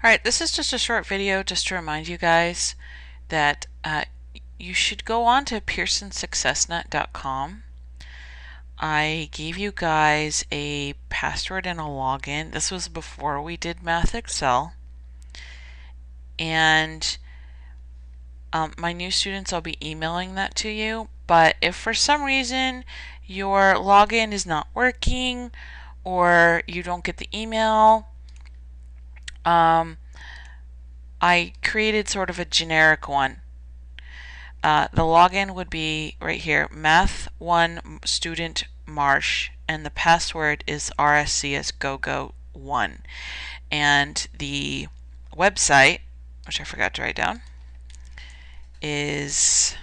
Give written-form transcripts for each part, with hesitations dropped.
Alright, this is just a short video just to remind you guys that you should go on to pearsonsuccessnet.com. I gave you guys a password and a login. This was before we did Math Excel. And my new students, I'll be emailing that to you. But if for some reason your login is not working or you don't get the email, I created sort of a generic one. The login would be right here, Math1 Student Marsh, and the password is RSCSGoGo1. And the website, which I forgot to write down, is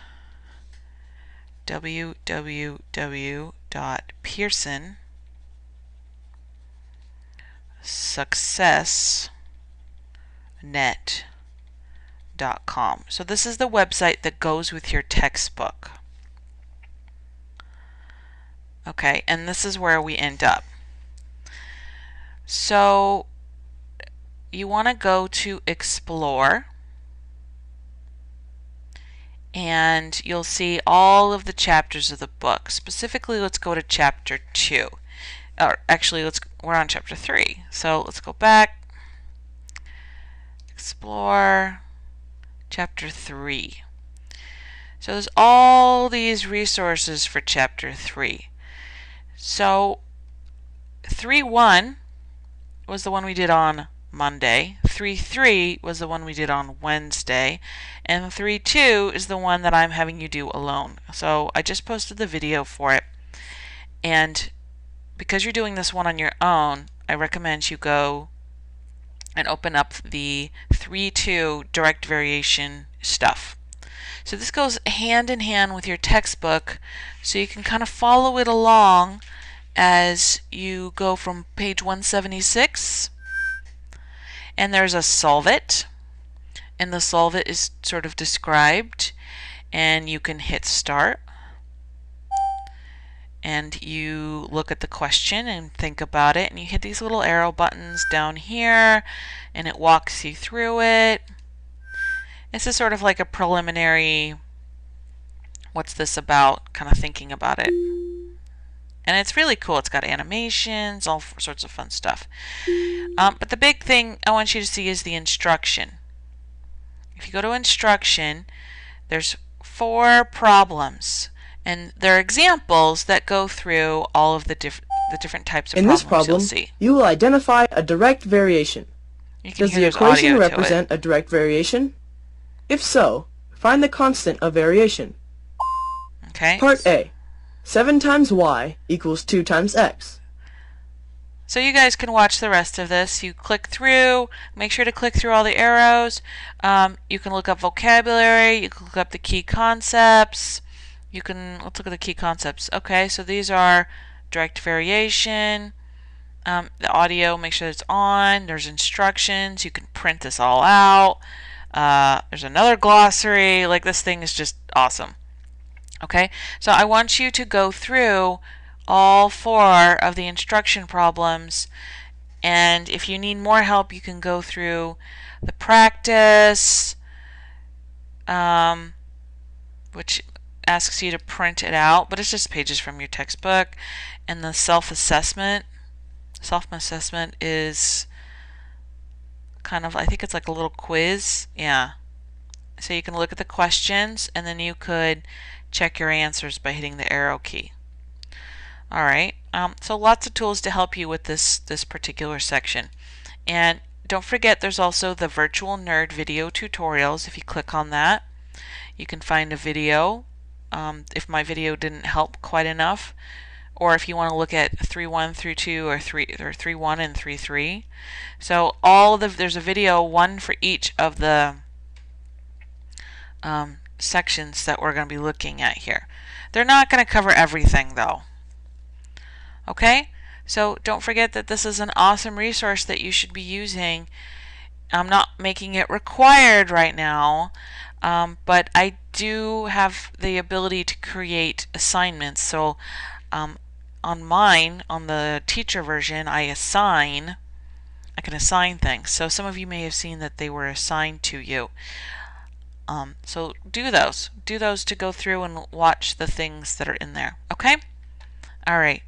www.pearsonsuccessnet.com. So this is the website that goes with your textbook. Okay, and this is where we end up. So you want to go to Explore, and you'll see all of the chapters of the book. Specifically, let's go to chapter 2. Or actually, we're on chapter 3. So let's go back, Explore, chapter 3. So there's all these resources for chapter 3. So 3.1 was the one we did on Monday, 3.3 was the one we did on Wednesday, and 3.2 is the one that I'm having you do alone. So I just posted the video for it, and because you're doing this one on your own, I recommend you go and open up the 3.2 direct variation stuff. So this goes hand in hand with your textbook, so you can kind of follow it along as you go from page 176, and there's a solve it, and the solve it is sort of described, and you can hit start, and you look at the question and think about it, and you hit these little arrow buttons down here, and it walks you through it. This is sort of like a preliminary, what's this about, kind of thinking about it. And it's really cool. It's got animations, all sorts of fun stuff. But the big thing I want you to see is the instruction. If you go to instruction, there's 4 problems, and there are examples that go through all of the different types of In problems this problem, you'll see. you will identify a direct variation. Does the equation represent a direct variation? If so, find the constant of variation. Okay. Part A. 7 times y equals 2 times x. So you guys can watch the rest of this. You click through, make sure to click through all the arrows. You can look up vocabulary, you can look up the key concepts. Let's look at the key concepts. Okay, so these are direct variation, the audio, make sure it's on, there's instructions, you can print this all out. There's another glossary, like this thing is just awesome. Okay, so I want you to go through all 4 of the instruction problems, and if you need more help you can go through the practice, which asks you to print it out, but it's just pages from your textbook, and the self-assessment. Self-assessment is kind of, I think it's like a little quiz. Yeah. So you can look at the questions, and then you could check your answers by hitting the arrow key. Alright, so lots of tools to help you with this particular section. And don't forget, there's also the Virtual Nerd video tutorials. If you click on that, you can find a video. If my video didn't help quite enough, or if you want to look at 3.1 through 2 or 3.1 and 3.3. So there's a video, one for each of the sections that we're going to be looking at here. They're not going to cover everything though. Okay, so don't forget that this is an awesome resource that you should be using. I'm not making it required right now, but I do have the ability to create assignments. So on mine, on the teacher version, I assign I can assign things. So some of you may have seen that they were assigned to you. So do those. Do those to go through and watch the things that are in there. Okay? All right.